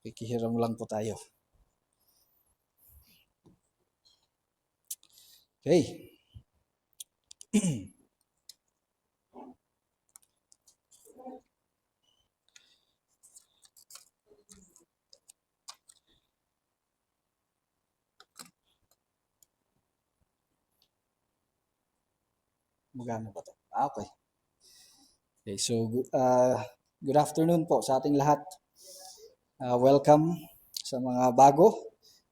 Kikihiram lang po tayo. Okay. Magano ba ito? Okay. Okay, so good afternoon po sa ating lahat. Welcome sa mga bago,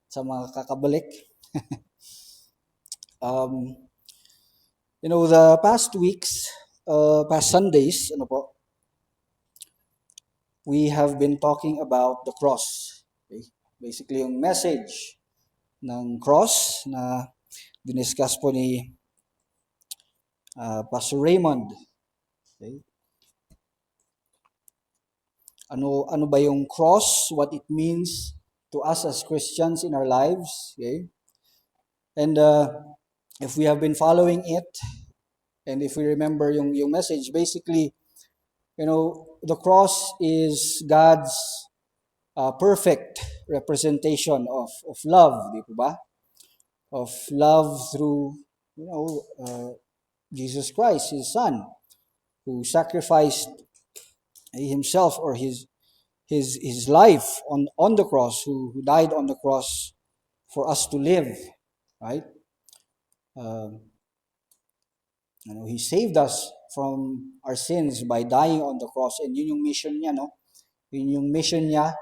sa mga kakabalik. The past weeks, past Sundays, we have been talking about the cross. Okay? Basically, yung message ng cross na diniscuss po ni Pastor Raymond. Okay? Ano ba yung cross? What it means to us as Christians in our lives? Okay? And if we have been following it, and if we remember yung message, basically, the cross is God's perfect representation of love, di po ba? Of love through, Jesus Christ, His Son, who sacrificed himself or his life on the cross, who died on the cross for us to live, right? He saved us from our sins by dying on the cross, and yun yung mission niya, no? Yun yung mission niya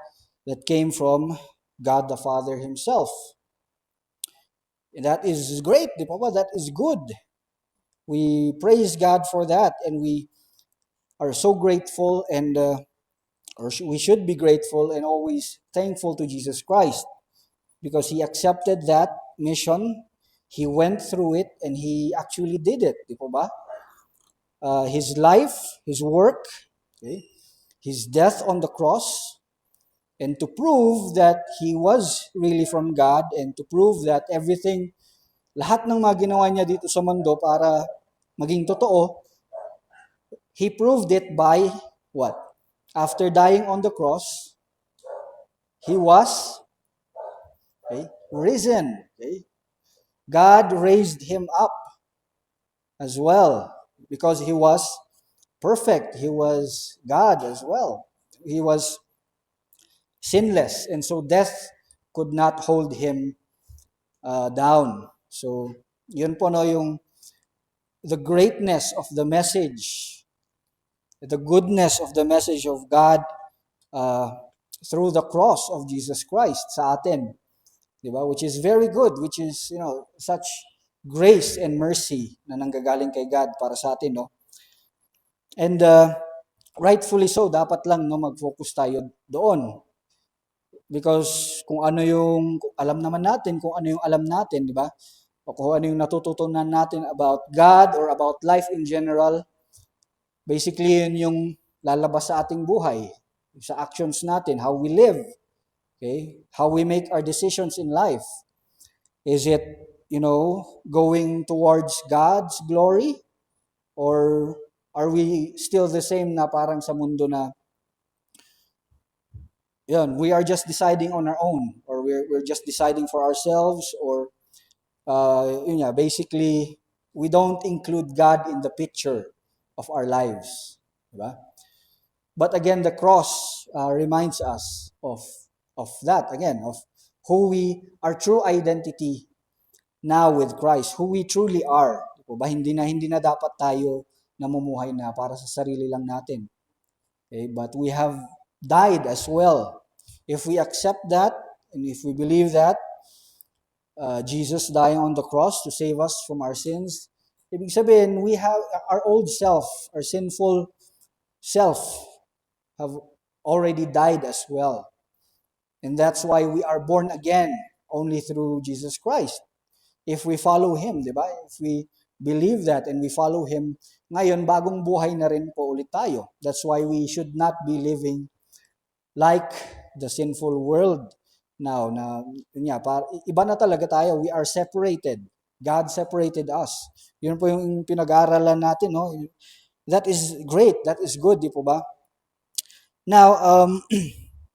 that came from God the Father Himself. And that is great, di ba? That is good. We praise God for that, and we are so grateful, and we should be grateful and always thankful to Jesus Christ because He accepted that mission. He went through it and He actually did it. Di po ba? His life, His work, okay, His death on the cross, and to prove that He was really from God, and to prove that everything, lahat ng mga ginawa Niya dito sa mundo para maging totoo, He proved it by what? After dying on the cross, He was risen. Okay? God raised Him up as well because He was perfect. He was God as well. He was sinless, and so death could not hold Him down. So, yun po yung the greatness of the message, the goodness of the message of God through the cross of Jesus Christ sa atin. Diba? Which is very good, which is, such grace and mercy na nanggagaling kay God para sa atin, no? And rightfully so, dapat lang mag-focus tayo doon. Because kung ano yung alam naman natin, kung ano yung alam natin, di ba? O kung ano yung natututunan natin about God or about life in general, basically yun yung lalabas sa ating buhay, sa actions natin, how we live, okay? How we make our decisions in life. Is it, going towards God's glory? Or are we still the same na parang sa mundo na we are just deciding on our own, or we're just deciding for ourselves, or basically we don't include God in the picture of our lives, diba? But again, the cross reminds us of that again, of who our true identity now with Christ, who we truly are. Diba? Hindi na dapat tayo namumuhay na para sa sarili lang natin. Okay? But we have died as well. If we accept that, and if we believe that, Jesus dying on the cross to save us from our sins, ibig sabihin, we have our old self, our sinful self, have already died as well. And that's why we are born again only through Jesus Christ. If we follow Him, di ba? If we believe that and we follow Him, ngayon, bagong buhay na rin po ulit tayo. That's why we should not be living like the sinful world now. Iba na talaga tayo. We are separated. God separated us. Yun po yung pinag-aaralan natin, no? That is great. That is good, di po ba? Now,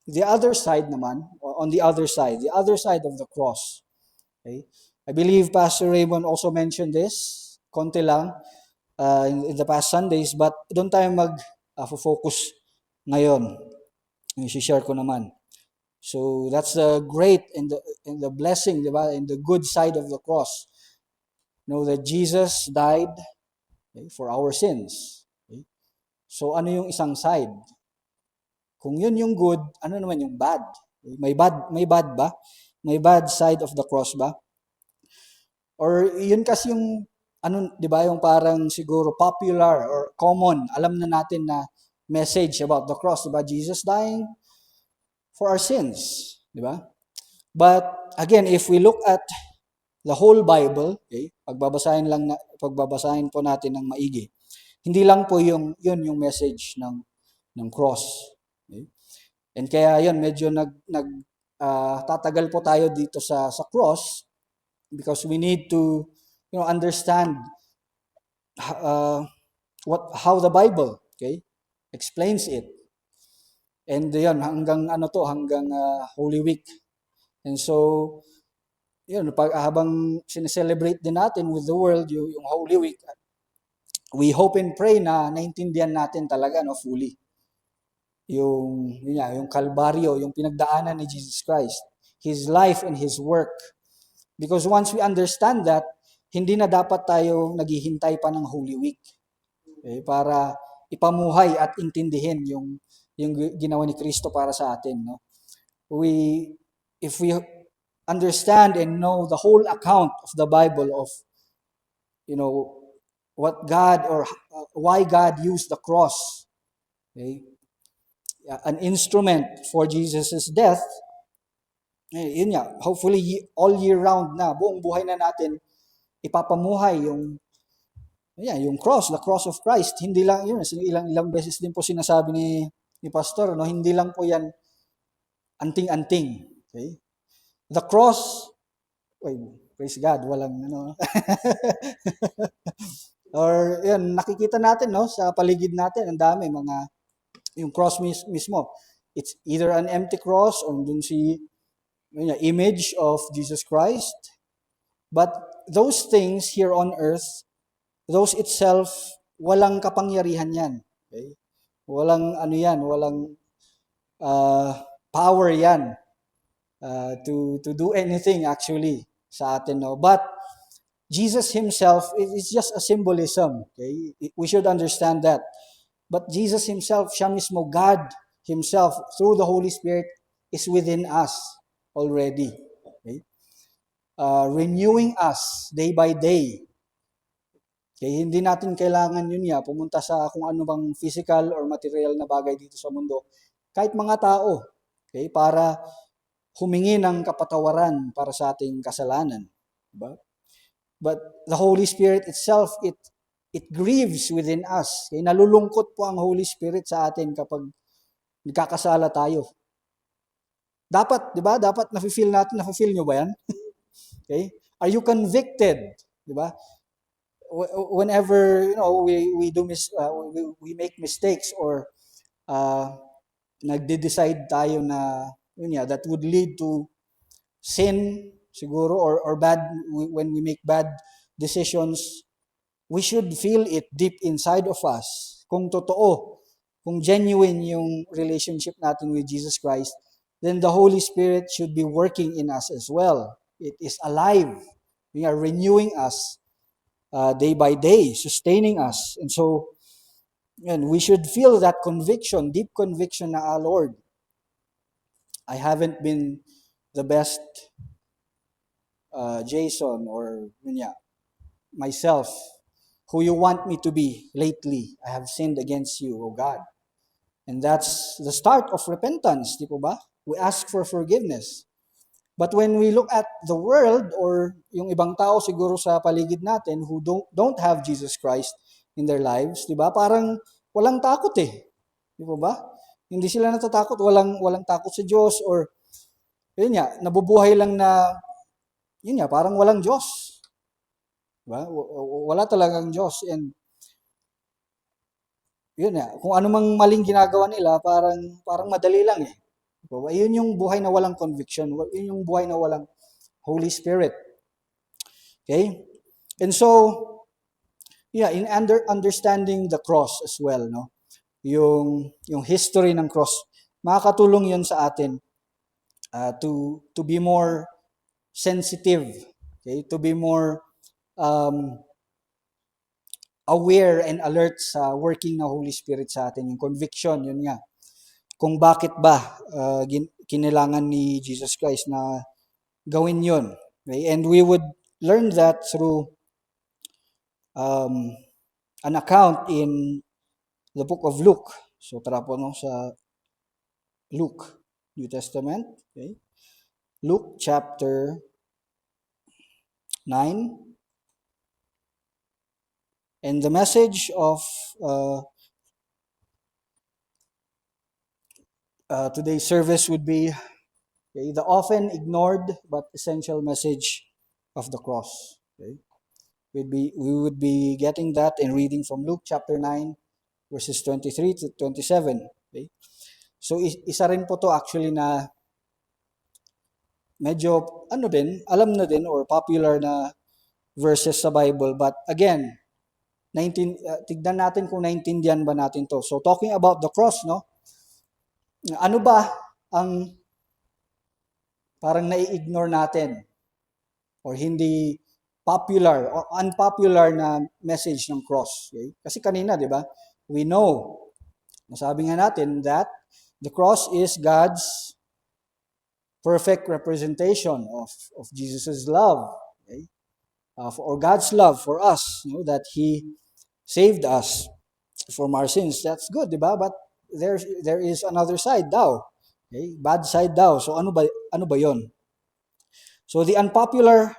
the other side naman, on the other side of the cross. Okay? I believe Pastor Raymond also mentioned this, konti lang, in the past Sundays, but doon tayo mag-focus ngayon. Yung share ko naman. So that's the great and the blessing, diba? And the good side of the cross. Know that Jesus died, okay, for our sins. Okay? So ano yung isang side? Kung yun yung good, ano naman yung bad? Okay? May bad ba? May bad side of the cross ba? Or yun kasi yung ano, 'di ba, yung parang siguro popular or common, alam na natin na message about the cross, 'di ba? Jesus dying for our sins, 'di ba? But again, if we look at the whole Bible, okay, pagbabasahin po natin ng maigi. Hindi lang po yun yung message ng cross. Okay? And kaya yun, medyo tatagal po tayo dito sa cross because we need to understand how the Bible, okay, explains it. And yun, hanggang Holy Week. And so yun, habang sineselebrate din natin with the world yung Holy Week, we hope and pray na naintindihan natin talaga fully yung Kalbaryo, yung pinagdaanan ni Jesus Christ, His life and His work. Because once we understand that, hindi na dapat tayo naghihintay pa ng Holy Week, okay, para ipamuhay at intindihin yung ginawa ni Kristo para sa atin, no? If we understand and know the whole account of the Bible of what God or why God used the cross, okay, an instrument for Jesus' death, yun nga, hopefully all year round na, buong buhay na natin, ipapamuhay yung cross, the cross of Christ. Hindi lang yun, ilang beses din po sinasabi ni Pastor, no? Hindi lang po yan anting-anting. Okay? The cross, praise God, walang or yan, nakikita natin, no, sa paligid natin, ang dami yung cross mismo. It's either an empty cross or dun image of Jesus Christ. But those things here on earth, those itself, walang kapangyarihan yan. Okay? Walang power yan to do anything actually sa atin. No? But Jesus Himself is just a symbolism. Okay? We should understand that. But Jesus Himself, siya mismo, God Himself, through the Holy Spirit, is within us already. Okay? Renewing us day by day. Okay? Hindi natin kailangan pumunta sa kung ano bang physical or material na bagay dito sa mundo. Kahit mga tao, okay, para humingi ng kapatawaran para sa ating kasalanan. Diba? But the Holy Spirit itself, it grieves within us. Okay? Nalulungkot po ang Holy Spirit sa atin kapag nagkakasala tayo. Dapat, di ba? Dapat nafe-feel nyo ba yan? Okay? Are you convicted? Di ba? Whenever, we make mistakes or nagde-decide tayo na, that would lead to sin, siguro, or bad, when we make bad decisions, we should feel it deep inside of us. Kung totoo, kung genuine yung relationship natin with Jesus Christ, then the Holy Spirit should be working in us as well. It is alive. We are renewing us day by day, sustaining us. And so, we should feel that conviction, deep conviction na, Lord, I haven't been the best Jason or myself, who you want me to be lately. I have sinned against you, O God. And that's the start of repentance, di po ba? We ask for forgiveness. But when we look at the world or yung ibang tao siguro sa paligid natin who don't have Jesus Christ in their lives, di ba? Parang walang takot eh. Di po ba? Hindi sila natatakot, walang takot sa Diyos or nabubuhay lang na parang walang Diyos. Diba? Wala talagang Diyos. And kung ano mang maling ginagawa nila, parang madali lang eh. So, yun yung buhay na walang conviction. Yun yung buhay na walang Holy Spirit. Okay? And so, yeah, in understanding the cross as well, no? Yung history ng cross, makakatulong yun sa atin to be more sensitive, okay? To be more um, aware and alert sa working ng Holy Spirit sa atin, yung conviction, yun nga. Kung bakit ba kinailangan ni Jesus Christ na gawin yun. Okay? And we would learn that through an account in the book of Luke. So tara po no, sa Luke, New Testament. Okay? Luke chapter 9. And the message of today's service would be the often ignored but essential message of the cross. Okay? We would be getting that and reading from Luke chapter 9, verses 23 to 27. Okay? So, isa rin po to actually na medyo, alam na din or popular na verses sa Bible. But again, tignan natin kung naintindihan ba natin to. So, talking about the cross, no? Ano ba ang parang nai-ignore natin or hindi popular or unpopular na message ng cross? Okay? Kasi kanina, di ba? We know, nasabi nga natin that the cross is God's perfect representation of Jesus' love. Okay? Or God's love for us, that He saved us from our sins. That's good, di ba? But there is another side daw. Okay? Bad side daw. So ano ba 'yon? So the unpopular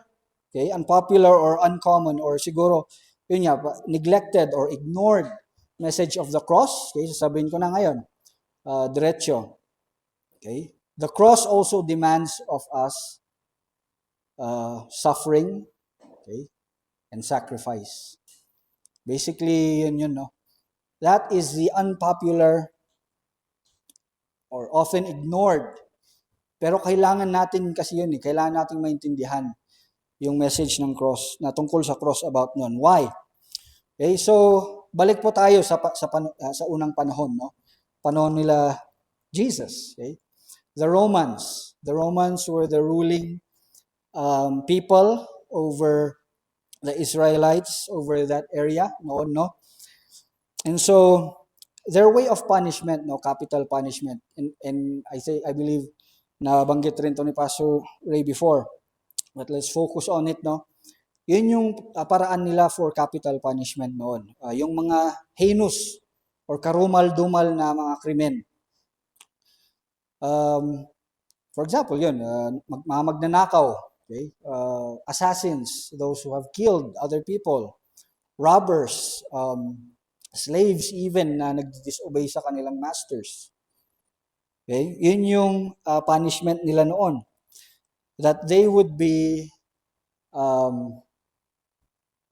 or uncommon or siguro yun nga, neglected or ignored message of the cross. Okay, sasabihin ko na ngayon. Diretso. Okay? The cross also demands of us suffering, okay, and sacrifice. Basically, yun, no? That is the unpopular or often ignored. Pero kailangan natin kasi yun, kailangan natin maintindihan yung message ng cross, na tungkol sa cross about nun. Why? Okay, so balik po tayo sa unang panahon, no? Panahon nila Jesus, okay? The Romans were the ruling people over the Israelites over that area noon, no? And so their way of punishment, no, capital punishment, and I believe na banggit rin to ni Pastor Ray before, but let's focus on it, no. Yun yung paraan nila for capital punishment noon. Yung mga heinous or karumal-dumal na mga krimen. For example, yun, mga magnanakaw, okay? Assassins, those who have killed other people, robbers, slaves even na nag-disobey sa kanilang masters. Okay? Yun yung punishment nila noon. That they would be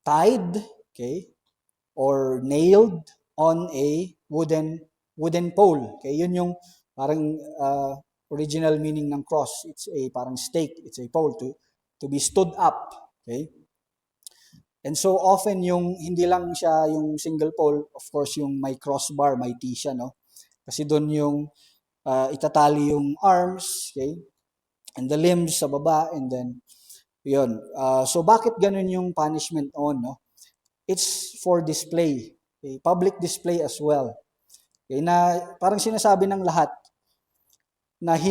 tied, okay, or nailed on a wooden pole. Okay? Yun yung parang original meaning ng cross. It's a parang stake, it's a pole to be stood up. Okay? And so often yung hindi lang siya yung single pole, of course yung may crossbar, may T siya, no? Kasi doon yung itatali yung arms, okay? And the limbs sa baba, and then yun. So bakit ganun yung punishment on, no? It's for display, okay? Public display as well. Okay? Na parang sinasabi ng lahat na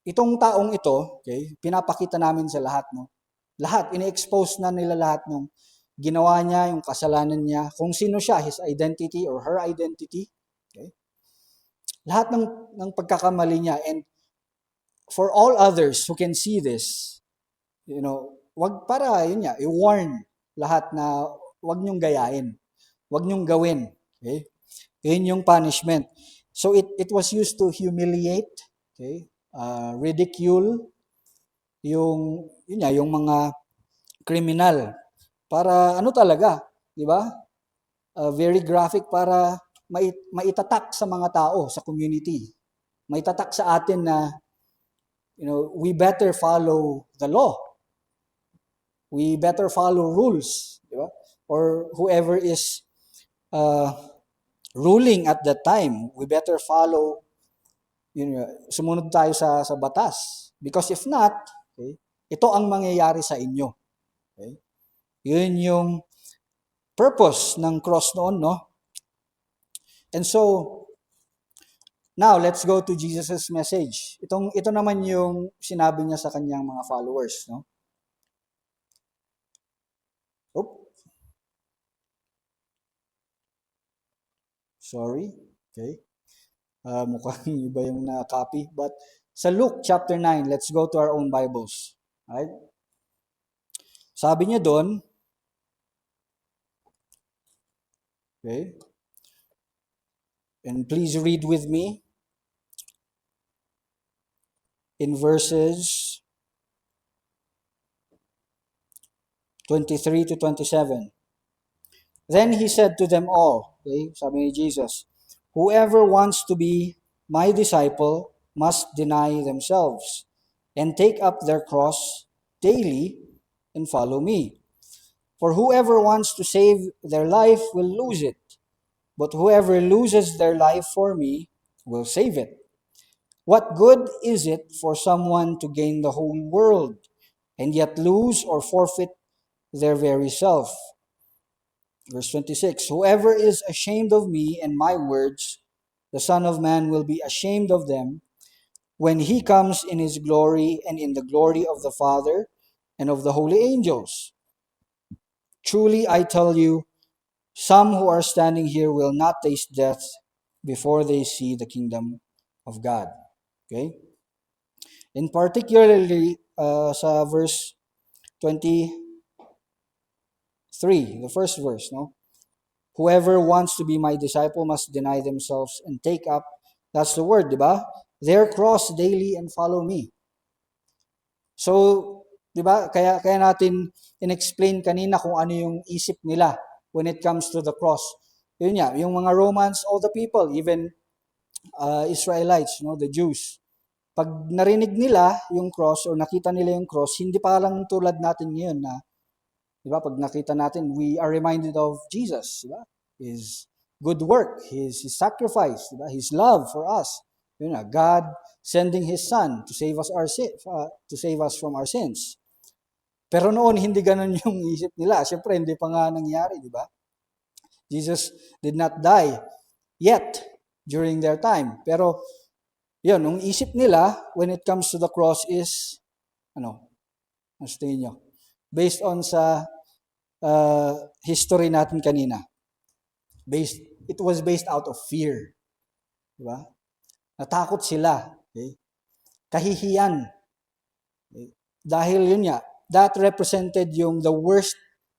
itong taong ito, okay, pinapakita namin sa lahat, no? Lahat, ine-expose na nila lahat ng ginawa niya, yung kasalanan niya, kung sino siya, his identity or her identity. Okay? Lahat ng pagkakamali niya. And for all others who can see this, wag para, yun niya, i-warn lahat na wag niyong gayahin. Wag niyong gawin. Okay? Yun yung punishment. So it was used to humiliate, okay? Ridicule, yung mga kriminal para talaga, di ba? Very graphic para maitatak sa mga tao sa community. may tatak sa atin na, we better follow the law. We better follow rules, di ba? Or whoever is ruling at that time, we better follow, sumunod tayo sa batas. Because if not, okay, ito ang mangyayari sa inyo. Okay? Yun yung purpose ng cross noon, no? And so, now, let's go to Jesus' message. Ito naman yung sinabi niya sa kanyang mga followers, no? Sorry. Okay. Mukhang iba yung na-copy. But sa Luke chapter 9, let's go to our own Bibles. Right? Sabi niya doon, okay, and please read with me in verses 23 to 27. Then he said to them all, okay, sabi ni Jesus, whoever wants to be my disciple must deny themselves and take up their cross daily and follow me. For whoever wants to save their life will lose it, but whoever loses their life for me will save it. What good is it for someone to gain the whole world and yet lose or forfeit their very self? Verse 26, whoever is ashamed of me and my words, the Son of Man will be ashamed of them when he comes in his glory and in the glory of the Father and of the holy angels. Truly I tell you, some who are standing here will not taste death before they see the kingdom of God. Okay? And particularly sa verse 23, the first verse, no? Whoever wants to be my disciple must deny themselves and take up, that's the word, di ba? Their cross daily and follow me. So, di ba? Kaya natin in-explain kanina kung ano yung isip nila when it comes to the cross. Yun nga, yung mga Romans, all the people, even Israelites, the Jews. Pag narinig nila yung cross or nakita nila yung cross, hindi pa lang tulad natin ngayon na, di ba, pag nakita natin, we are reminded of Jesus, di ba? His good work, his sacrifice, di ba? His love for us. Yun na, God sending His Son to save us from our sins. Pero noon, hindi ganun yung isip nila. Siyempre, hindi pa nga nangyari, di ba? Jesus did not die yet during their time. Pero, yun, yung isip nila when it comes to the cross is, ano tingin nyo? Based on sa history natin kanina. It was based out of fear. Diba? Natakot sila. Okay? Kahihiyan. Okay? Dahil yun nga, that represented the worst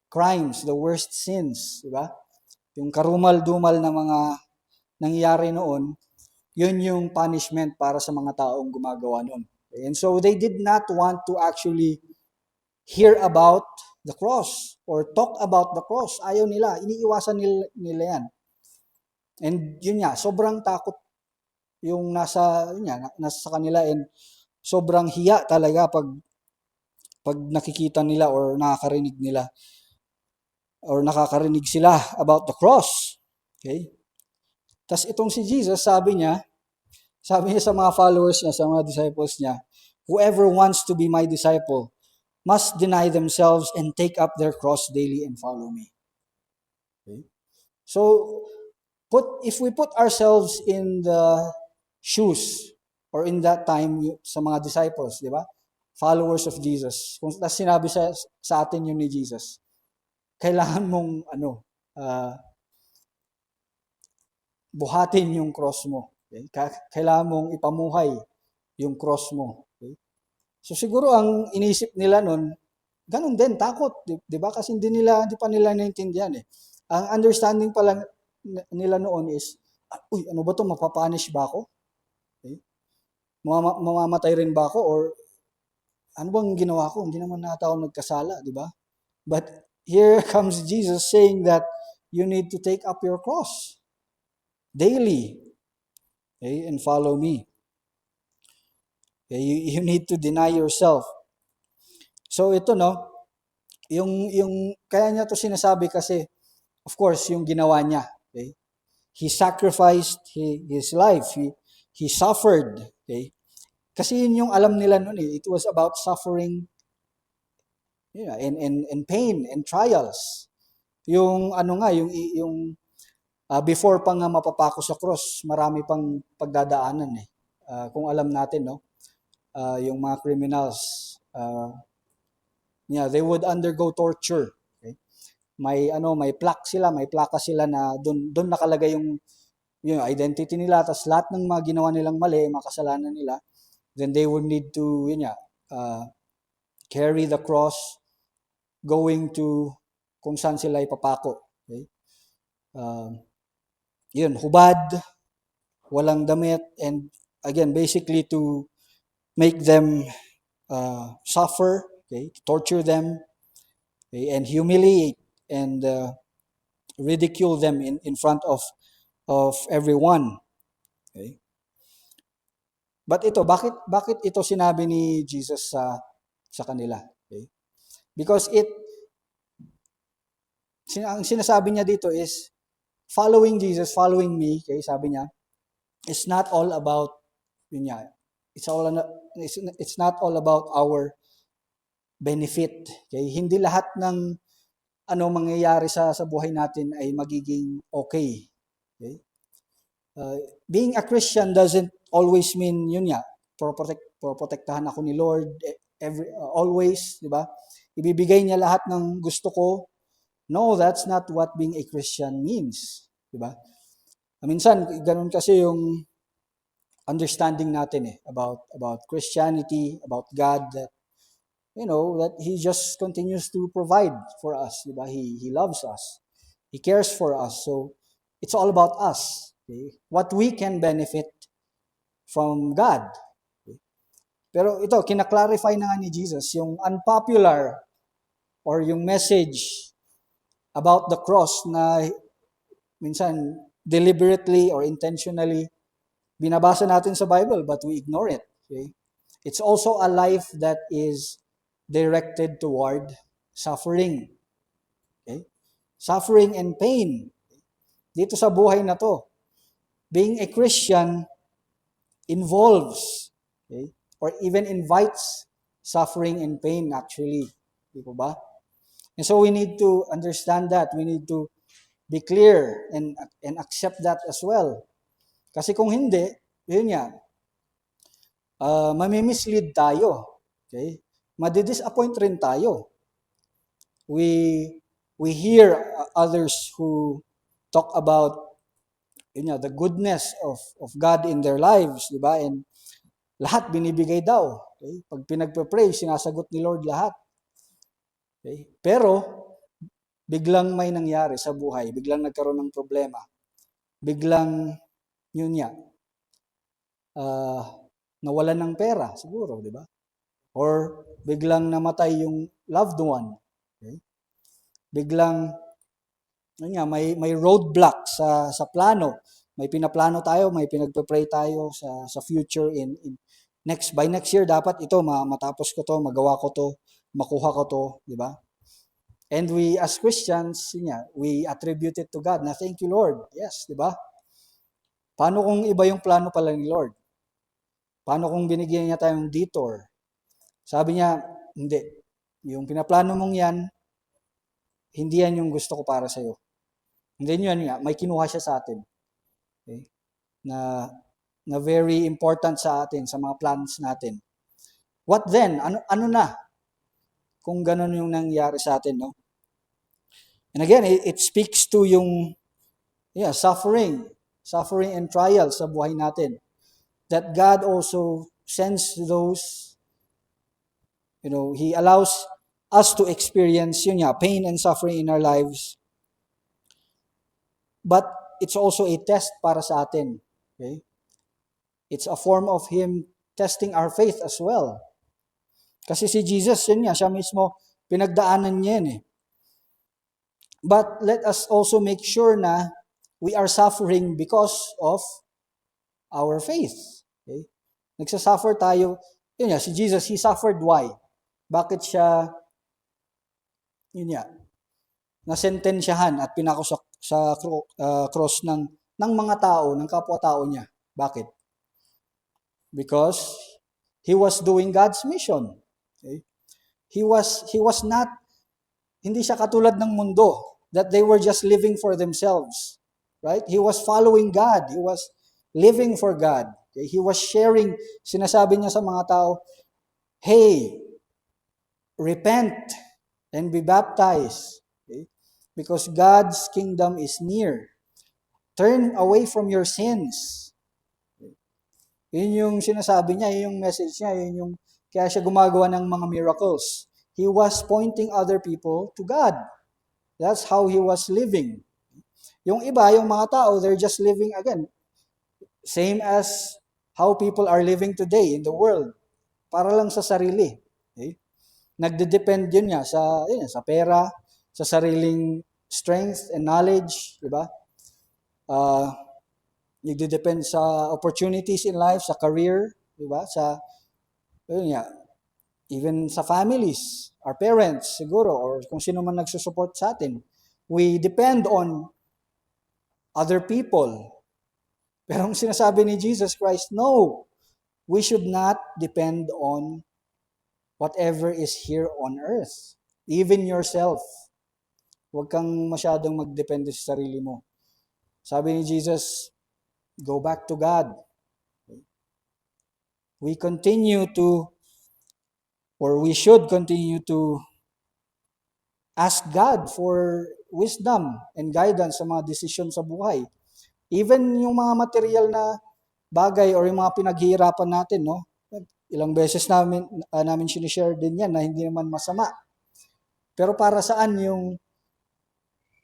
crimes, the worst sins. Diba? Yung karumal-dumal na mga nangyayari noon, yun yung punishment para sa mga taong gumagawa noon. Okay? And so they did not want to actually hear about the cross or talk about the cross. Ayaw nila. Iniiwasan nila yan. And yun nga, sobrang takot yung nasa kanila and sobrang hiya talaga pag nakikita nila or nakakarinig sila about the cross. Okay? Tas itong si Jesus, sabi niya sa mga followers niya, sa mga disciples niya, whoever wants to be my disciple must deny themselves and take up their cross daily and follow me. Okay? So, if we put ourselves in the shoes or in that time sa mga disciples, di ba? Followers of Jesus. Kung sinabi sa atin yun ni Jesus, kailangan mong buhatin yung cross mo. Okay? Kailangan mong ipamuhay yung cross mo. Okay? So siguro ang inisip nila nun, ganun din, takot. Di ba? Kasi hindi pa nila naintindihan eh. Ang understanding pala nila noon is, ano ba to, mapapunish ba ako? Okay? Mamamatay rin ba ako? Or ano bang ginawa ko? Hindi naman nata ako nagkasala, di ba? But here comes Jesus saying that you need to take up your cross daily, okay, and follow me. Okay? You need to deny yourself. So ito, no, yung kaya niya to sinasabi kasi, of course, yung ginawa niya. Okay? He sacrificed his life. He suffered. Okay? Kasi yun yung alam nila noon eh. It was about suffering, and pain and trials. Yung ano nga, before pa nga mapapako sa cross, marami pang pagdadaanan eh. Kung alam natin, no? Yung mga criminals, they would undergo torture. Okay? May plaque sila, may plaka sila na doon nakalagay yung identity nila, tapos lahat ng mga ginawa nilang mali, mga kasalanan nila, then they would need to, carry the cross going to kung saan sila ipapako. Okay? Hubad, walang damit, and again, basically to make them suffer, okay, to torture them, okay, and humiliate and ridicule them in front of everyone. Okay? But ito, bakit ito sinabi ni Jesus sa kanila? Okay? Because ang sinasabi niya dito is, following Jesus, following me, okay, sabi niya, it's not all about, it's not all about our benefit. Okay? Hindi lahat ng mangyayari sa buhay natin ay magiging okay. Okay? Being a Christian doesn't always mean protektahan ako ni Lord always, di ba? Ibibigay niya lahat ng gusto ko. No, that's not what being a Christian means, di ba? Minsan ganun kasi yung understanding natin about Christianity, about God, that that He just continues to provide for us, di ba? He loves us. He cares for us. So it's all about us. Okay? What we can benefit from God. Okay? Pero ito, kinaklarify na nga ni Jesus, yung unpopular or yung message about the cross na minsan deliberately or intentionally binabasa natin sa Bible but we ignore it. Okay? It's also a life that is directed toward suffering. Okay? Suffering and pain. Dito sa buhay na to, being a Christian involves, okay, or even invites suffering and pain actually. Di po ba? And so we need to understand that. We need to be clear and accept that as well. Kasi kung hindi, yun nga, mamimislead tayo. Okay? Madi-disappoint rin tayo. We hear others who talk about the goodness of God in their lives, di ba? And lahat binibigay daw. Okay? Pag pinagpe-pray, sinasagot ni Lord lahat. Okay? Pero biglang may nangyari sa buhay, biglang nagkaroon ng problema. Biglang nawalan ng pera siguro, di ba? Or biglang namatay yung loved one. Okay? Biglang may roadblock sa plano. May pinaplano tayo, may pinagpe-pray tayo sa future in by next year dapat ito matapos ko to, magawa ko to, makuha ko to, di ba? And we as Christians, we attribute it to God na thank you Lord. Yes, di ba? Paano kung iba yung plano pala ni Lord? Paano kung binigyan niya tayong detour? Sabi niya, hindi. Yung pinaplano mong yan, hindi yan yung gusto ko para sa'yo. Hindi yun nga, may kinuha siya sa atin. Okay? Na very important sa atin, sa mga plans natin. What then? Ano na? Kung ganun yung nangyari sa atin, no? And again, it speaks to yung suffering and trials sa buhay natin. That God also sends those, He allows us to experience pain and suffering in our lives. But it's also a test para sa atin. Okay? It's a form of Him testing our faith as well. Kasi si Jesus, siya mismo, pinagdaanan niya yan eh. But let us also make sure na we are suffering because of our faith. Okay? Nagsasuffer tayo yun nga, si Jesus, he suffered why? Bakit siya, yun nga, nasentensyahan at pinako sa cross ng mga tao, ng kapwa-tao niya. Bakit? Because he was doing God's mission. Okay? He was not, hindi siya katulad ng mundo, that they were just living for themselves. Right? He was following God. He was living for God. Okay? He was sharing, sinasabi niya sa mga tao, hey, repent and be baptized. Okay? Because God's kingdom is near. Turn away from your sins. Yun yung sinasabi niya, yun yung message niya, yun yung kaya siya gumagawa ng mga miracles. He was pointing other people to God. That's how he was living. Yung iba, yung mga tao, they're just living again. Same as how people are living today in the world. Para lang sa sarili. Okay? Nagde-depend yun nga sa pera, sa sariling strength and knowledge, di ba? Nagde-depend sa opportunities in life, sa career, di ba? Yun nga, even sa families, our parents siguro, or kung sino man nagsusupport sa atin. We depend on other people. Pero ang sinasabi ni Jesus Christ, no, we should not depend on whatever is here on earth. Even yourself. Huwag kang masyadong magdepende sa sarili mo. Sabi ni Jesus, go back to God. We should continue to ask God for wisdom and guidance sa mga desisyon sa buhay. Even yung mga material na bagay or yung mga pinaghihirapan natin, no? Ilang beses namin sinishare din yan na hindi naman masama. Pero para saan yung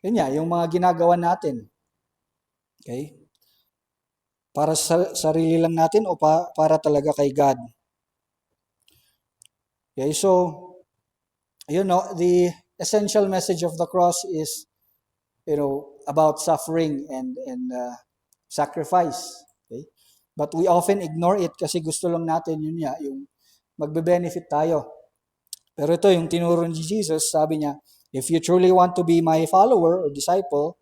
mga ginagawa natin? Okay? Para sa sarili lang natin o para talaga kay God? Okay, so, the essential message of the cross is, about suffering and sacrifice. Okay? But we often ignore it kasi gusto lang natin yung magbe-benefit tayo. Pero ito, yung tinuro ni Jesus, sabi niya, if you truly want to be my follower or disciple,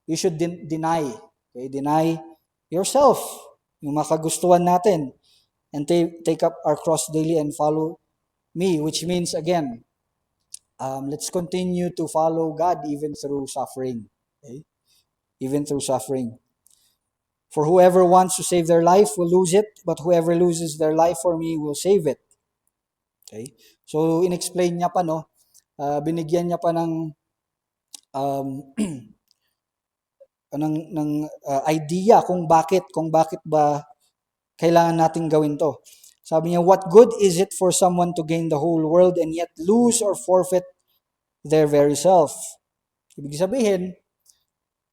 you should deny. Okay? Deny yourself, yung makagustuhan natin, and take up our cross daily and follow me, which means, again, let's continue to follow God even through suffering. Okay? Even through suffering. For whoever wants to save their life will lose it, but whoever loses their life for me will save it. Okay? So, in-explain niya pa, binigyan niya pa ng idea kung bakit ba kailangan natin gawin to. Sabi niya, what good is it for someone to gain the whole world and yet lose or forfeit their very self? Ibig sabihin,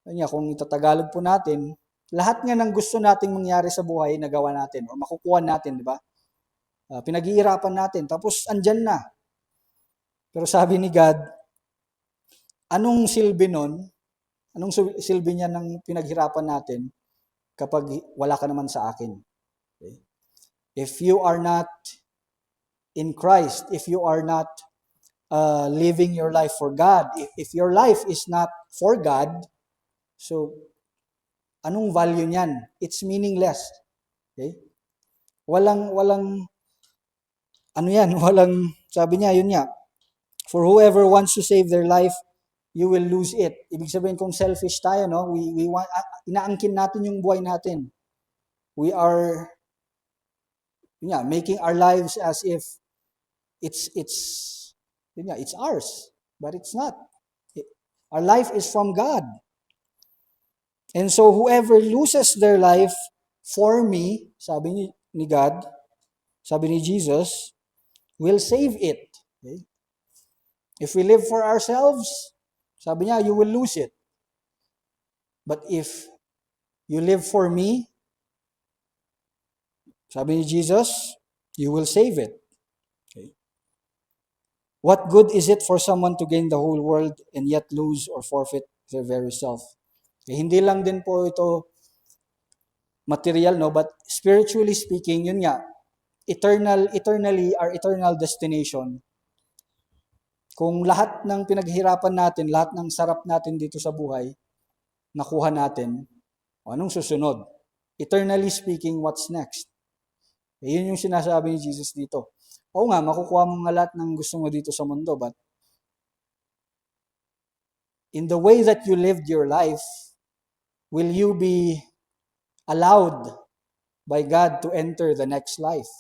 kung itatagalog po natin, lahat nga ng gusto nating mangyari sa buhay, nagawa natin o makukuha natin, di ba? Pinag-iirapan natin, tapos andyan na. Pero sabi ni God, anong silbi nun? Anong silbi niya ng pinaghirapan natin kapag wala ka naman sa akin? Okay? If you are not in Christ, if you are not living your life for God, if your life is not for God, so anong value niyan? It's meaningless. Okay? Walang, sabi niya, yun niya, for whoever wants to save their life, you will lose it. Ibig sabihin kung selfish tayo, no? We want, inaangkin natin yung buhay natin. We are making our lives as if it's ours, but it's not. Our life is from God. And so whoever loses their life for me, sabi ni God, sabi ni Jesus, will save it. Okay? If we live for ourselves, sabi niya, you will lose it. But if you live for me, sabi ni Jesus, you will save it. Okay? What good is it for someone to gain the whole world and yet lose or forfeit their very self? Okay, hindi lang din po ito material, no? But spiritually speaking, yun nga, our eternal destination, kung lahat ng pinaghirapan natin, lahat ng sarap natin dito sa buhay, nakuha natin, anong susunod? Eternally speaking, what's next? Yun yung sinasabi ni Jesus dito. Oo nga, makukuha mo nga lahat ng gusto mo dito sa mundo, but in the way that you lived your life, will you be allowed by God to enter the next life?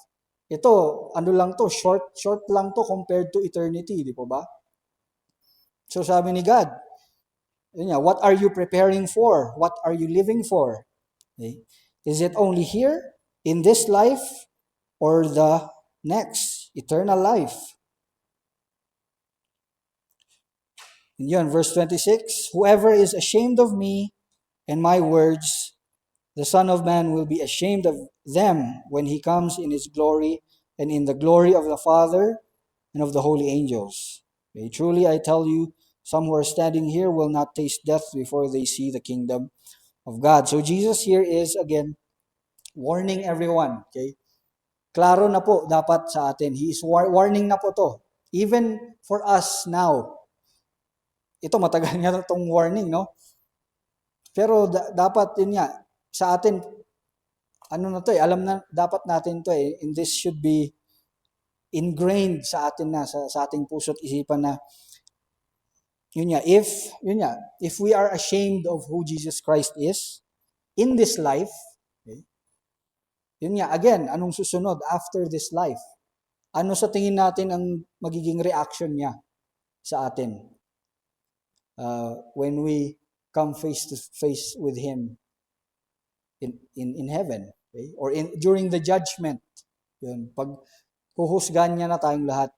Ito, ano lang to, short lang to compared to eternity, di po ba? So sabi ni God, what are you preparing for? What are you living for? Okay? Is it only here, in this life, or the next, eternal life? And yun, verse 26, whoever is ashamed of me and my words, the Son of Man will be ashamed of them when he comes in his glory and in the glory of the Father and of the holy angels. Okay, truly I tell you, some who are standing here will not taste death before they see the kingdom of God. So Jesus here is, again, warning everyone. Okay? Klaro na po dapat sa atin. He is warning na po to. Even for us now. Ito, matagal nga itong warning, no? Pero dapat, yun nga, sa atin, ano na to alam na, dapat natin to and this should be ingrained sa atin na, sa ating puso't isipan na, if we are ashamed of who Jesus Christ is in this life, okay, again, anong susunod after this life? Ano sa tingin natin ang magiging reaction niya sa atin when we come face to face with Him in heaven, okay? Or during the judgment? Yun, pag huhusgahan niya na tayong lahat.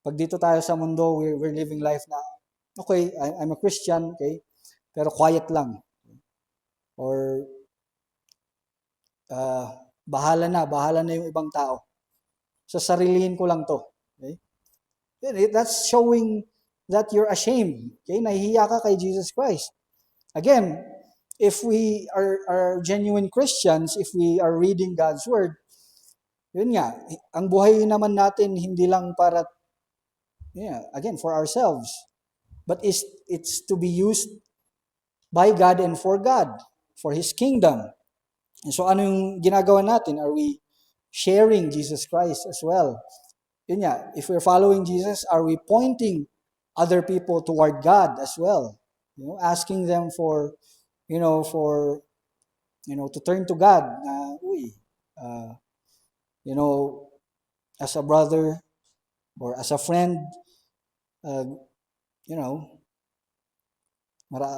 Pag dito tayo sa mundo, we're living life na, okay, I'm a Christian, okay, pero quiet lang. Or, bahala na yung ibang tao. Sasarilihin ko lang to. Okay? That's showing that you're ashamed. Okay? Nahihiya ka kay Jesus Christ. Again, if we are genuine Christians, if we are reading God's Word, yun nga, ang buhay naman natin hindi lang para, again, for ourselves. But it's to be used by God and for God, for His kingdom. And so ano yung ginagawa natin? Are we sharing Jesus Christ as well? Yun nga, if we're following Jesus, are we pointing other people toward God as well? Asking them for, to turn to God. As a brother or as a friend,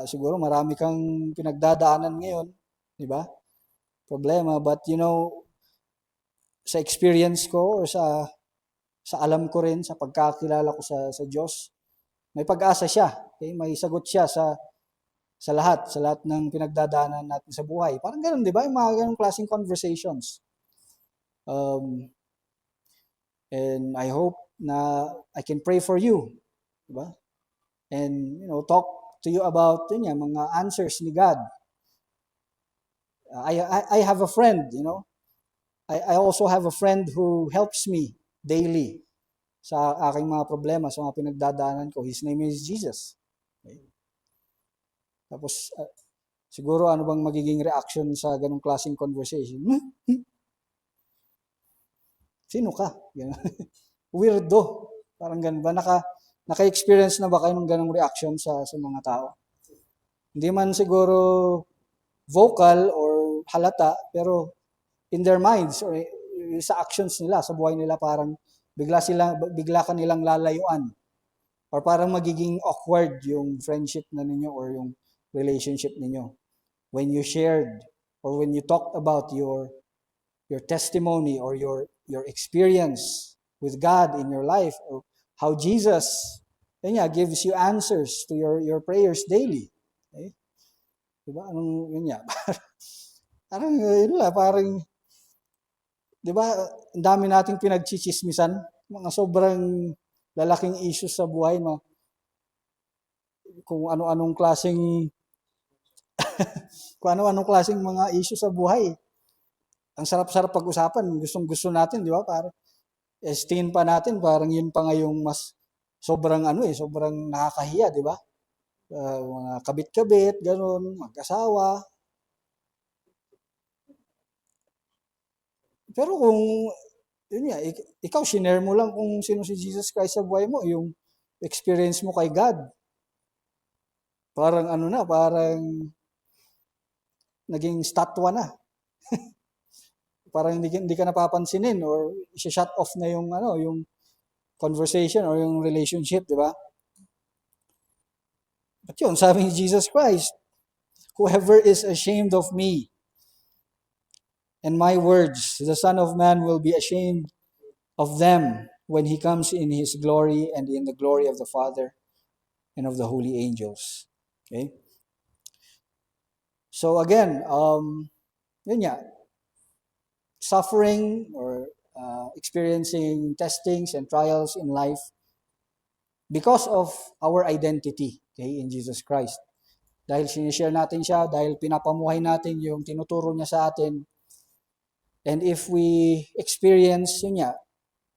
siguro marami kang pinagdadaanan ngayon, di ba? Problema, but sa experience ko or sa alam ko rin, sa pagkakilala ko sa Diyos, may pag-asa siya. Okay? May sagot siya sa lahat ng pinagdadaanan natin sa buhay. Parang ganun, di ba? Yung mga ganung klaseng conversations. And I hope na I can pray for you, di ba? And talk to you about mga answers ni God. I have a friend, I also have a friend who helps me daily sa aking mga problema, sa mga pinagdadaanan ko. His name is Jesus. Okay? Tapos, siguro ano bang magiging reaction sa ganong klaseng conversation? Sino ka? Weirdo. Parang ganun ba? Naka-experience na ba kayo ng ganong reaction sa mga tao? Hindi man siguro vocal or halata, pero in their minds or sa actions nila, sa buhay nila, parang bigla ka nilang lalayuan. Or parang magiging awkward yung friendship na ninyo or yung relationship ninyo. When you shared or when you talked about your testimony or your experience with God in your life, or how Jesus gives you answers to your prayers daily. Okay? Diba? Parang, di ba, ang dami nating pinagchichismisan, mga sobrang lalaking issues sa buhay, kung ano-anong klaseng kung ano-anong klaseng mga issues sa buhay. ang sarap-sarap pag-usapan, gustong-gusto natin, di ba? Para esteem pa natin, parang yun pa nga yung mas sobrang sobrang nakakahiya, di ba? Mga kabit-kabit, ganun, mag-asawa. Pero kung, yun nga, ikaw, shinare mo lang kung sino si Jesus Christ sa buhay mo, yung experience mo kay God. Parang parang naging statwa na. Parang hindi ka napapansinin or i-shut off na yung conversation or yung relationship, di ba? But yun, sabi ni Jesus Christ, whoever is ashamed of me and my words, the Son of Man will be ashamed of them when he comes in his glory and in the glory of the Father and of the holy angels. Okay? So again, yun nga, suffering or experiencing testings and trials in life because of our identity, okay, in Jesus Christ. Dahil sinishare natin siya, dahil pinapamuhay natin yung tinuturo niya sa atin. And if we experience yun nga,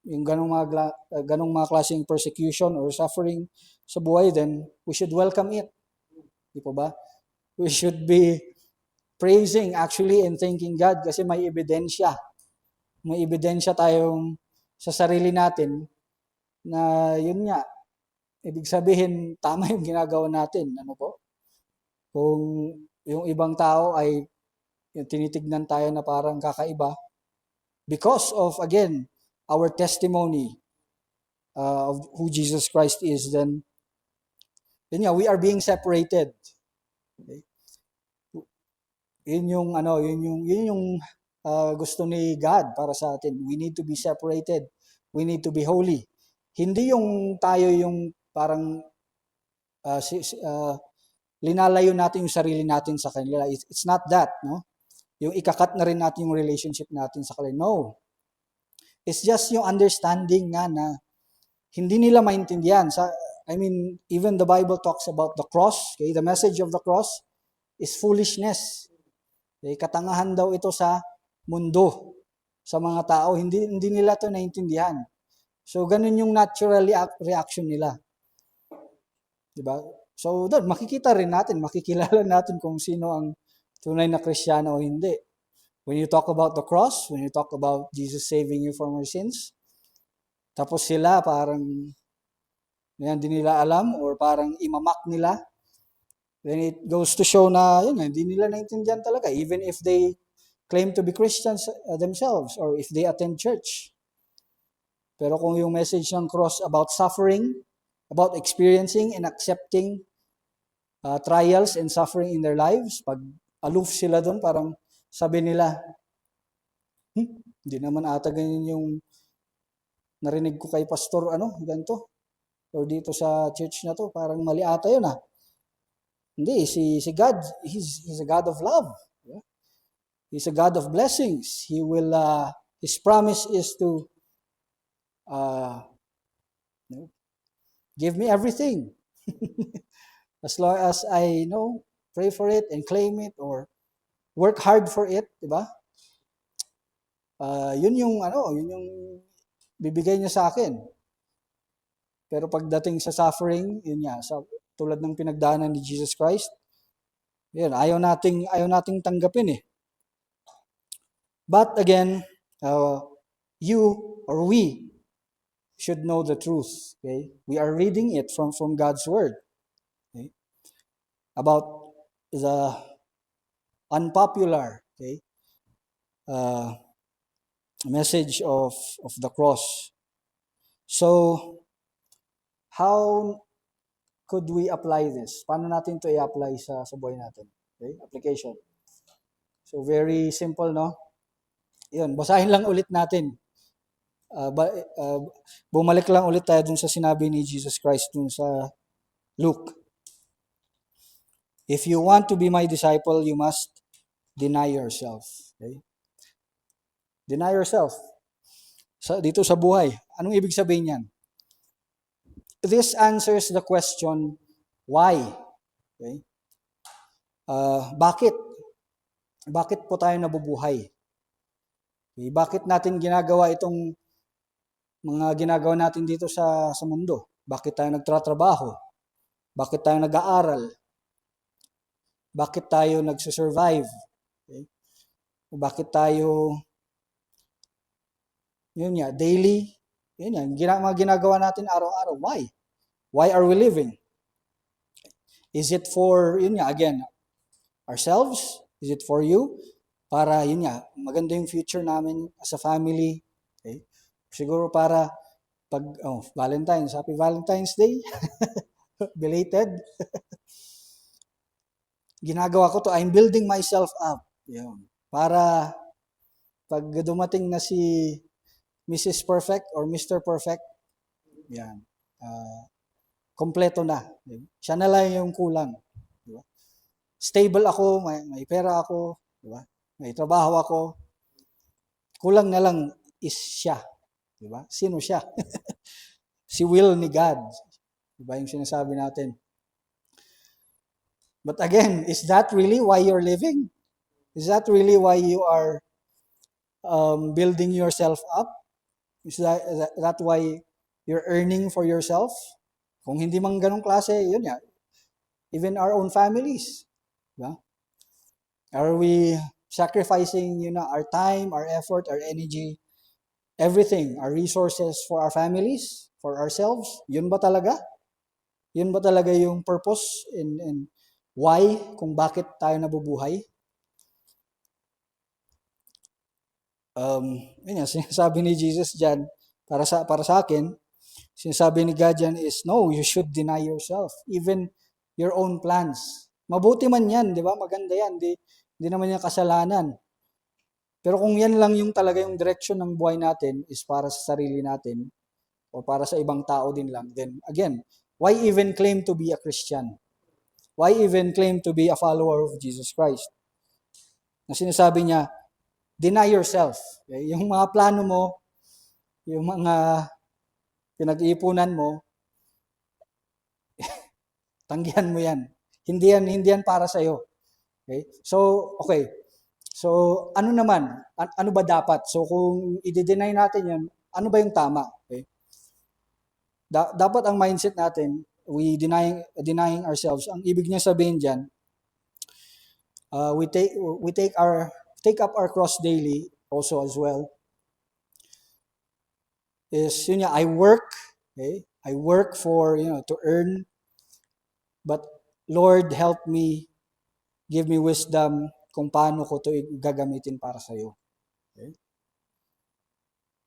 yung ganong mga klaseng persecution or suffering sa buhay, then we should welcome it. Di po ba? We should be praising actually and thanking God kasi may ebidensya. May ebidensya tayong sa sarili natin na yun nga, ibig sabihin tama yung ginagawa natin. Ano po? Kung yung ibang tao ay yung tinitignan tayo na parang kakaiba, because of, again, our testimony of who Jesus Christ is, then yun nga, we are being separated. Okay? Yun yung gusto ni God para sa atin. We need to be separated. We need to be holy. Hindi yung tayo yung parang linalayo natin yung sarili natin sa kanila. It's not that, no? Yung ikakat na rin natin yung relationship natin sa kanila. No. It's just yung understanding nga na hindi nila maintindihan. Even the Bible talks about the cross. Okay? The message of the cross is foolishness. Okay? Katangahan daw ito sa mundo, sa mga tao. Hindi nila ito naintindihan. So, ganun yung natural reaction nila. Diba? So, doon, makikita rin natin, makikilala natin kung sino ang tunay na Kristiyano o hindi. When you talk about the cross, when you talk about Jesus saving you from your sins, tapos sila parang hindi nila alam or parang imamak nila, then it goes to show na hindi nila naintindihan talaga, even if they claim to be Christians themselves or if they attend church. Pero kung yung message ng cross about suffering, about experiencing and accepting trials and suffering in their lives, pag aloof sila doon, parang sabi nila, hindi naman ata ganyan yung narinig ko kay pastor, ganito, or dito sa church na to, parang mali ata yun Hindi, si God, He's a God of love. Yeah? He's a God of blessings. His promise is to give me everything. As long as I pray for it and claim it or work hard for it, di ba? Yun yung bibigay niya sa akin. Pero pagdating sa suffering, yun nga, tulad ng pinagdaanan ni Jesus Christ, yun, ayaw nating tanggapin But again, you or we should know the truth. Okay? We are reading it from God's Word. Okay? About the unpopular message of the cross. So, how could we apply this? Paano natin ito i-apply sa buhay natin? Okay? Application. So, very simple, no? Yun, basahin lang ulit natin. Bumalik lang ulit tayo dun sa sinabi ni Jesus Christ dun sa Luke. If you want to be my disciple, you must deny yourself. Okay? Deny yourself. Dito sa buhay. Anong ibig sabihin yan? This answers the question, why? Okay? Bakit? Bakit po tayo nabubuhay? Okay? Bakit natin ginagawa itong mga ginagawa natin dito sa mundo? Bakit tayo nagtratrabaho? Bakit tayo nag-aaral? Bakit tayo nagsusurvive? Okay? Bakit tayo, yun nga, daily, yun yan, mga ginagawa natin araw-araw. Why? Why are we living? Is it for, yun nga, again, ourselves? Is it for you? Para, yun nga, maganda yung future namin as a family. Okay? Siguro para pag, Valentine's, Happy Valentine's Day. Belated. Ginagawa ko to, I'm building myself up. Yun. Para pag dumating na si Mrs. Perfect or Mr. Perfect, yan, kompleto na. Siya na lang yung kulang. Diba? Stable ako, may pera ako, diba? May trabaho ako. Kulang na lang is siya. Diba? Sino siya? Si will ni God. Diba yung sinasabi natin? But again, is that really why you're living? Is that really why you are building yourself up? Is that why you're earning for yourself? Kung hindi man ganong klase, yun ya. Even our own families. Diba? Are we sacrificing, our time, our effort, our energy, everything, our resources for our families, for ourselves? Yun ba talaga? Yun ba talaga yung purpose and why, kung bakit tayo nabubuhay? Yun yan, sinasabi ni Jesus dyan, para sa akin, sinasabi ni God dyan is, no, you should deny yourself, even your own plans. Mabuti man yan, di ba? Maganda yan, di naman yan kasalanan. Pero kung yan lang yung talaga yung direction ng buhay natin is para sa sarili natin o para sa ibang tao din lang, then again, why even claim to be a Christian? Why even claim to be a follower of Jesus Christ? Na sinasabi niya, deny yourself. Okay? Yung mga plano mo, yung mga pinag-iipunan mo, tanggihan mo yan. Hindi yan para sa iyo. Okay? Okay. So, ano naman? Ano ba dapat? So, kung i-deny natin yan, ano ba yung tama? Okay? Dapat ang mindset natin, we denying ourselves. Ang ibig niya sabihin diyan, we take up our cross daily also as well. Is yun nga, I work, okay? I work for, to earn, but Lord, help me, give me wisdom kung paano ko to gagamitin para sa iyo. Okay?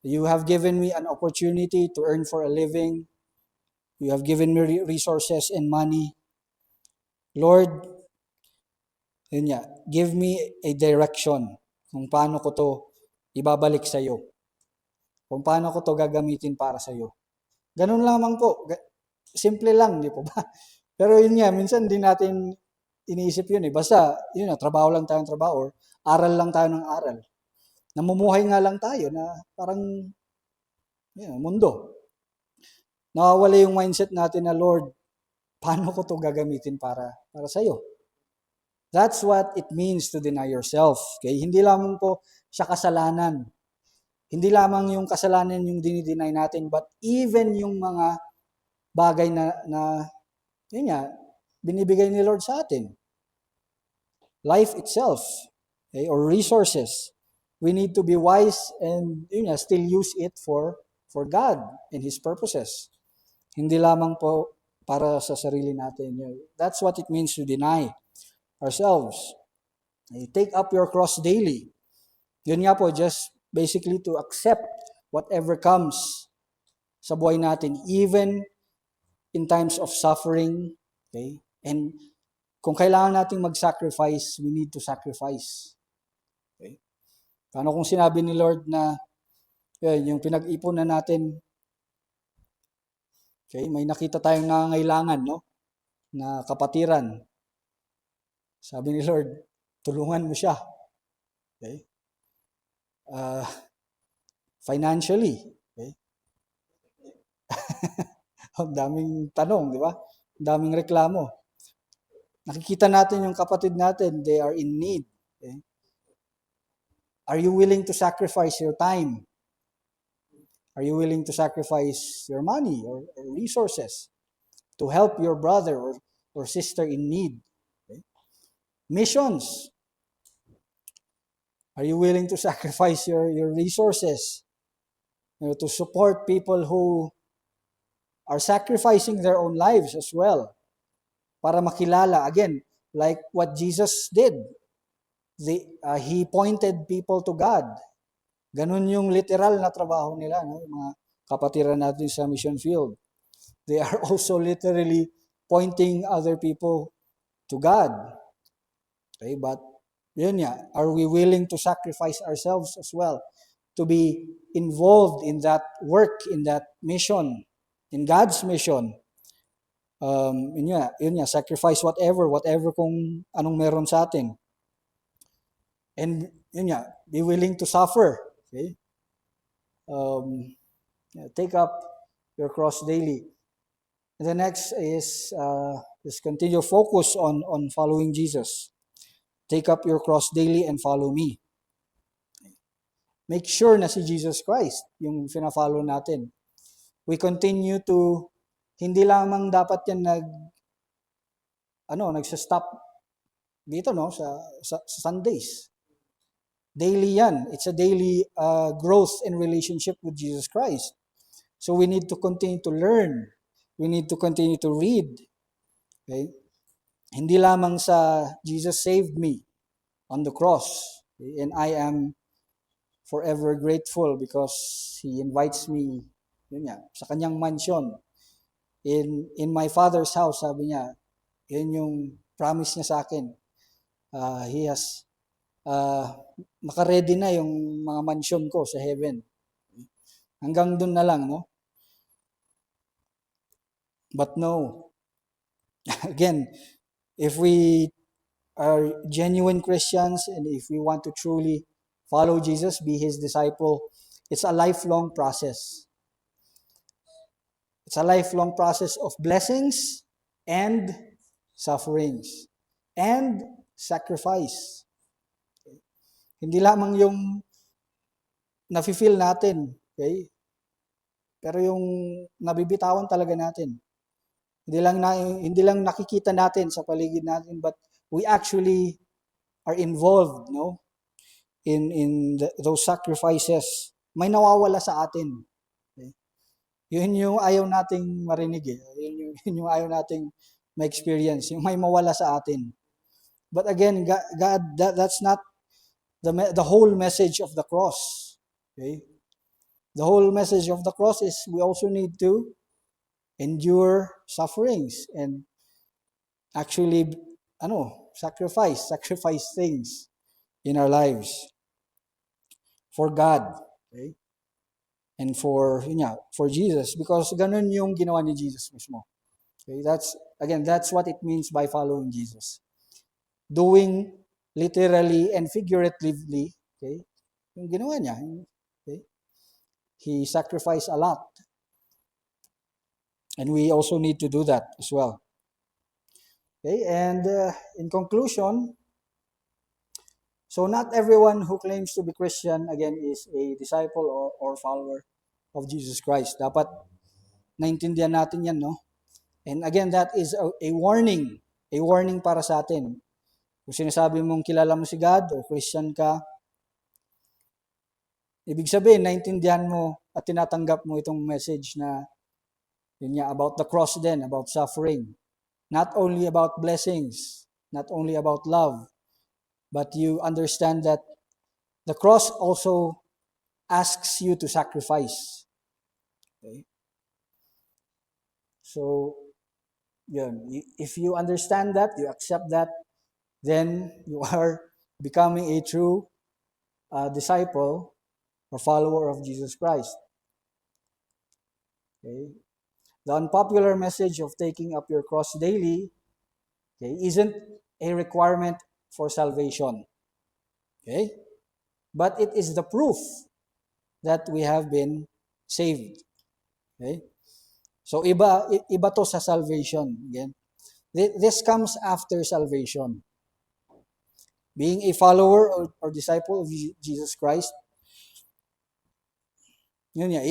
You have given me an opportunity to earn for a living. You have given me resources and money. Lord, yun nga, give me a direction kung paano ko to ibabalik sa iyo. Kung paano ko to gagamitin para sa iyo. Ganun lamang po. Simple lang, di po ba? Pero yun nga, minsan din natin iniisip yun eh. Basta, yun na, trabaho lang tayong trabaho or aral lang tayo ng aral. Namumuhay nga lang tayo na parang mundo. Nawawala yung mindset natin na, Lord, paano ko to gagamitin para sa iyo? That's what it means to deny yourself. Okay? Hindi lamang po siya kasalanan. Hindi lamang yung kasalanan yung dinideny natin, but even yung mga bagay na yun nga, binibigay ni Lord sa atin. Life itself, okay, or resources. We need to be wise and still use it for God and His purposes. Hindi lamang po para sa sarili natin. That's what it means to deny ourselves. Take up your cross daily. Yun nga po, just basically to accept whatever comes sa buhay natin, even in times of suffering. Okay? And kung kailangan nating mag-sacrifice, we need to sacrifice. Okay? Paano kung sinabi ni Lord na yung pinag-ipunan natin, okay, may nakita tayong nangangailangan, no? Na kapatiran. Sabi ni Lord, tulungan mo siya. Okay? Financially. Okay? Ang daming tanong, di ba? Ang daming reklamo. Nakikita natin yung kapatid natin, they are in need. Okay? Are you willing to sacrifice your time? Are you willing to sacrifice your money or resources to help your brother or sister in need? Okay. Missions. Are you willing to sacrifice your resources, to support people who are sacrificing their own lives as well para makilala? Again, like what Jesus did. He pointed people to God. Ganun yung literal na trabaho nila, no? Yung mga kapatiran natin sa mission field. They are also literally pointing other people to God. Okay, but yun nga, are we willing to sacrifice ourselves as well to be involved in that work, in that mission, in God's mission? Yun nga, sacrifice whatever kung anong meron sa atin. And yun nga, be willing to suffer. Okay? Take up your cross daily. And the next is just continue focus on following Jesus. Take up your cross daily and follow me. Make sure na si Jesus Christ yung fina-follow natin. We continue to, hindi lamang dapat yan nagsa-stop dito, no, sa Sundays. Daily yan. It's a daily growth in relationship with Jesus Christ. So we need to continue to learn. We need to continue to read. Okay? Hindi lamang sa Jesus saved me on the cross. Okay? And I am forever grateful because He invites me sa kanyang mansion. In my Father's house, sabi niya, yun yung promise niya sa akin. He has naka-ready na yung mga mansion ko sa heaven. Hanggang dun na lang, no? But no. Again, if we are genuine Christians and if we want to truly follow Jesus, be His disciple, it's a lifelong process. It's a lifelong process of blessings and sufferings and sacrifice. Hindi lamang yung nafe-feel natin, okay? Pero yung nabibitawan talaga natin. Hindi lang nakikita natin sa paligid natin, but we actually are involved, no? In those sacrifices. May nawawala sa atin. Okay? Yun yung ayaw nating marinig eh. Yun yung ayaw nating ma-experience. Yung may mawala sa atin. But again, God, that's not the whole message of the cross. Okay? The whole message of the cross is we also need to endure sufferings and actually sacrifice things in our lives for God, okay? And for Jesus, because ganun yung ginawa ni Jesus mismo. Okay? That's what it means by following Jesus. Doing literally and figuratively, okay? Yung ginawa niya, okay? He sacrificed a lot. And we also need to do that as well. Okay, and in conclusion, so not everyone who claims to be Christian, again, is a disciple or follower of Jesus Christ. Dapat naintindihan natin yan, no? And again, that is a warning para sa atin. Kung sinasabi mong kilala mo si God o Christian ka, ibig sabihin, naintindihan mo at tinatanggap mo itong message na about the cross then, about suffering. Not only about blessings, not only about love, but you understand that the cross also asks you to sacrifice. Okay? So, if you understand that, you accept that, then you are becoming a true disciple or follower of Jesus Christ. Okay? The unpopular message of taking up your cross daily, okay, isn't a requirement for salvation. Okay? But it is the proof that we have been saved. Okay? So iba to sa salvation. Again, this comes after salvation. Being a follower or disciple of Jesus Christ, yun nga,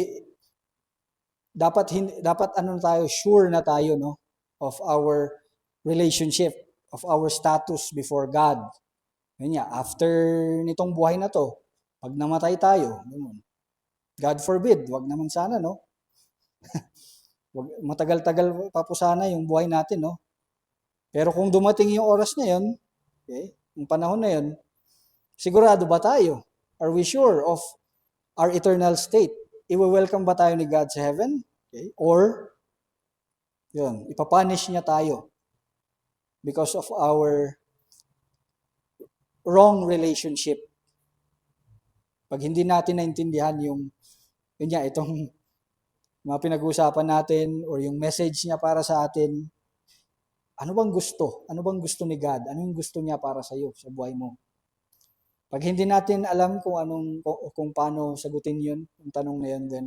dapat ano tayo, sure na tayo, no, of our relationship, of our status before God. Yun nga, after nitong buhay na to, pag namatay tayo, God forbid, wag naman sana, no? Matagal-tagal pa po sana yung buhay natin, no? Pero kung dumating yung oras na yun, okay, yung panahon na yun, sigurado ba tayo? Are we sure of our eternal state? Iwe-welcome ba tayo ni God sa heaven? Okay? Or, yun, ipapunish niya tayo because of our wrong relationship. Pag hindi natin naintindihan yun nga, itong mga pinag-uusapan natin or yung message niya para sa atin, ano bang gusto? Ano bang gusto ni God? Ano yung gusto niya para sa iyo, sa buhay mo? Pag hindi natin alam kung paano sagutin yun, yung tanong na yun, then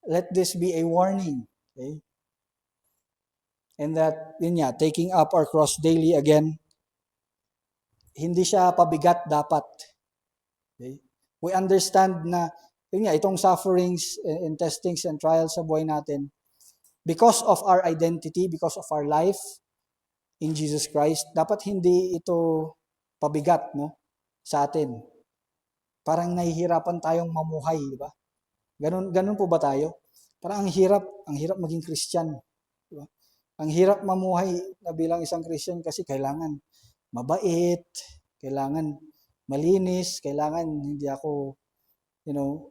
let this be a warning. Okay? And that, yun nga, taking up our cross daily again, hindi siya pabigat dapat. Okay? We understand na, yun nga, itong sufferings and testings and trials sa buhay natin, because of our identity, because of our life in Jesus Christ, dapat hindi ito pabigat, no, sa atin. Parang nahihirapan tayong mamuhay, di ba? Ganun po ba tayo? Parang ang hirap maging Christian. Di ba? Ang hirap mamuhay na bilang isang Christian kasi kailangan mabait, kailangan malinis, kailangan hindi ako,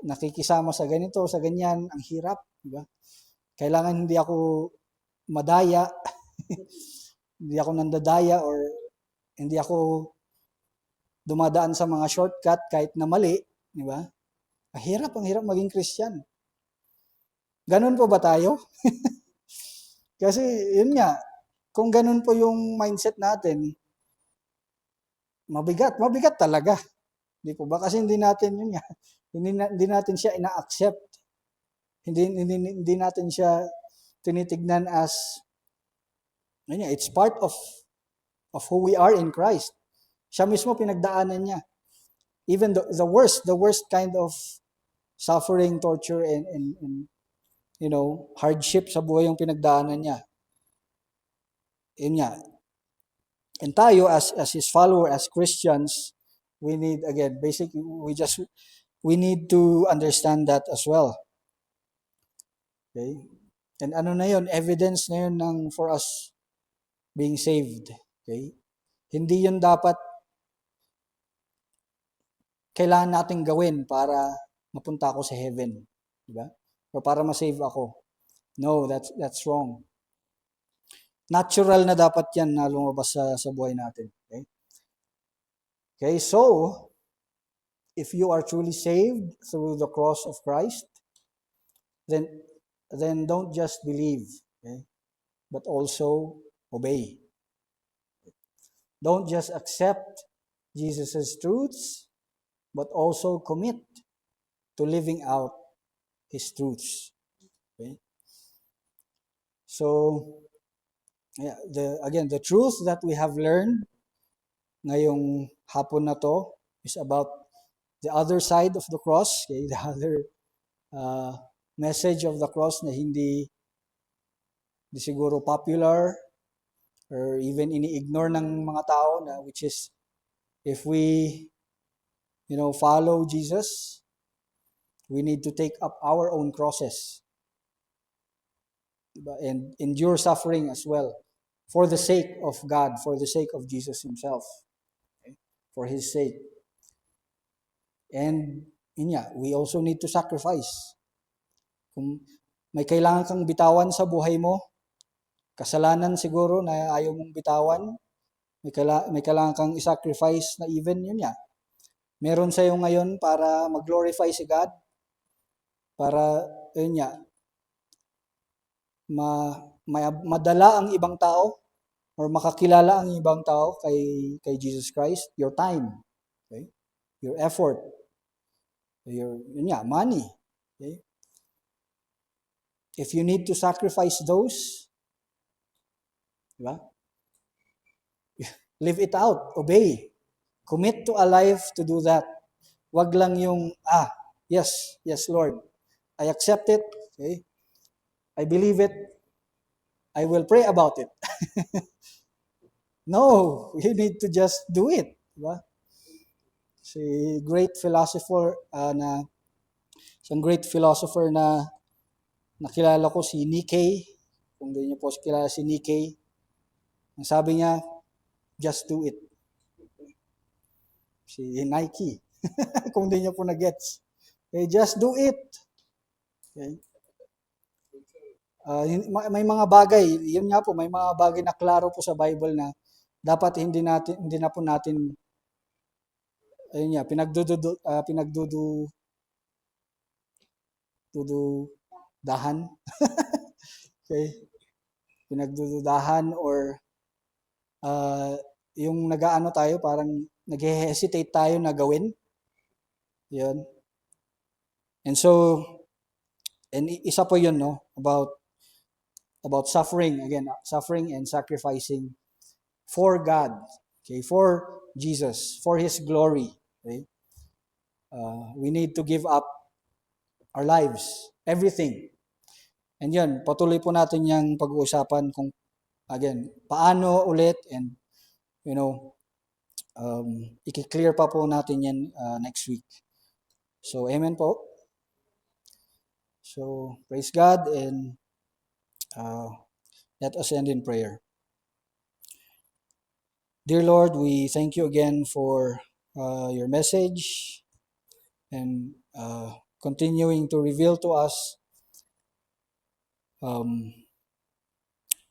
nakikisama sa ganito, sa ganyan. Ang hirap, di ba? Kailangan hindi ako madaya, hindi ako nandadaya or hindi ako dumadaan sa mga shortcut kahit na mali, di ba? Ang hirap maging Christian. Ganun po ba tayo? Kasi yun nga, kung ganun po yung mindset natin, mabigat talaga. Di po ba? Kasi hindi natin yun nga, hindi natin siya ina-accept. Hindi natin siya tinitignan as, yun nga, it's part of who we are in Christ. Siya mismo pinagdaanan niya. Even the worst kind of suffering, torture, and hardship sa buhay yung pinagdaanan niya. Yun nga. And tayo as his follower, as Christians, we need, again, basically, we need to understand that as well. Okay? And ano na yun, evidence na yun for us being saved. Okay? Hindi yun dapat kailangan nating gawin para mapunta ako sa heaven. Diba? O para ma-save ako. No, that's wrong. Natural na dapat yan na lumabas sa buhay natin. Okay? Okay, so, if you are truly saved through the cross of Christ, then don't just believe, okay? But also obey. Don't just accept Jesus' truths, but also commit to living out His truths. Okay? So, yeah, the truth that we have learned ngayong hapon na to is about the other side of the cross, okay? The other message of the cross na hindi siguro popular or even ini-ignore ng mga tao, na which is if we follow Jesus, we need to take up our own crosses, diba? And endure suffering as well for the sake of God, for the sake of Jesus Himself, okay? For His sake. And we also need to sacrifice. Kung may kailangan kang bitawan sa buhay mo, kasalanan siguro na ayaw mong bitawan, may kailangan kang i-sacrifice na even meron sa'yo ngayon para mag-glorify si God, para madala ang ibang tao or makakilala ang ibang tao kay Jesus Christ, your time, okay? Your effort, your money, okay? If you need to sacrifice those, diba? Live it out. Obey. Commit to a life to do that. Wag lang yung, yes, yes, Lord. I accept it. Okay? I believe it. I will pray about it. No, you need to just do it. Diba? Si great philosopher isang great philosopher na nakilala ko si Nikkei. Kung hindi niyo po kilala si Nikkei, ang sabi niya, just do it. Si Nike. Kung hindi niyo po na-gets. Okay, just do it. Okay? May mga bagay, yun nga po, may mga bagay na klaro po sa Bible na dapat hindi na po natin ayun nga, pinagdududahan. Okay? Pinagdududahan or yung nagaano tayo, parang nag-hesitate tayo na gawin. Yun. And so, isa po yun, no? About suffering, again, suffering and sacrificing for God, okay, for Jesus, for His glory. Okay? We need to give up our lives, everything. And yun, patuloy po natin yung pag-uusapan kung, again, paano ulit and, i-clear pa po natin yan next week. So, amen po. So, praise God and let us end in prayer. Dear Lord, we thank you again for your message and continuing to reveal to us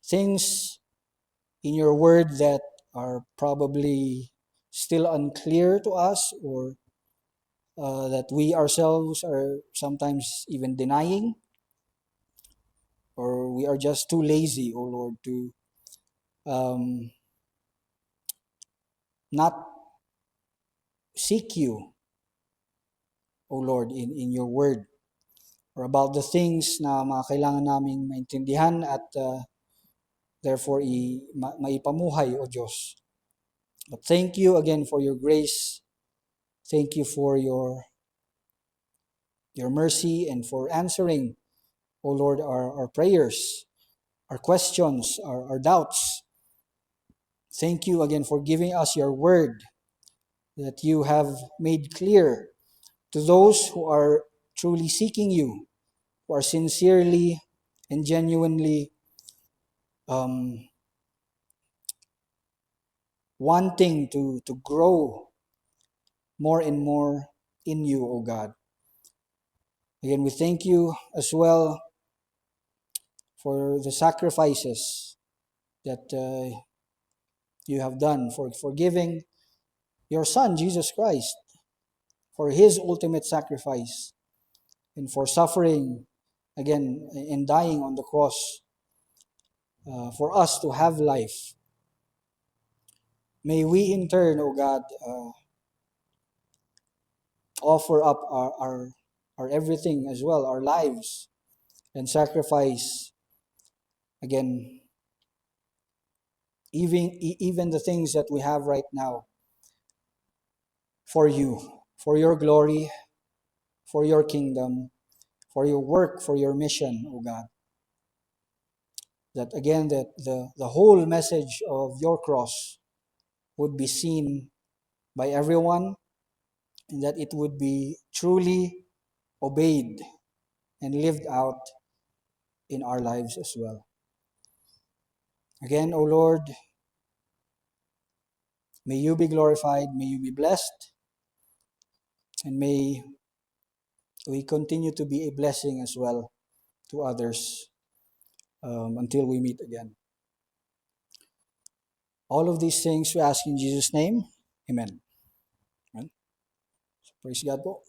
things in your word that are probably still unclear to us or that we ourselves are sometimes even denying, or we are just too lazy, O Lord, to not seek you, O Lord, in your word, or about the things na mga kailangan naming maintindihan at therefore maipamuhay, O Diyos. But thank you again for your grace. Thank you for your mercy and for answering, O Lord, our prayers, our questions, our doubts. Thank you again for giving us your word that you have made clear to those who are truly seeking you, who are sincerely and genuinely wanting to grow more and more in you, O God. Again, we thank you as well for the sacrifices that you have done, for giving your Son, Jesus Christ, for His ultimate sacrifice, and for suffering, again, and dying on the cross for us to have life. May we in turn, O God, offer up our everything as well, our lives, and sacrifice, again, even the things that we have right now for you, for your glory, for your kingdom, for your work, for your mission, O God. That again, that the whole message of your cross would be seen by everyone, and that it would be truly obeyed and lived out in our lives as well. Again, O Lord, may you be glorified, may you be blessed, and may we continue to be a blessing as well to others until we meet again. All of these things we ask in Jesus' name. Amen. Amen. So praise God po.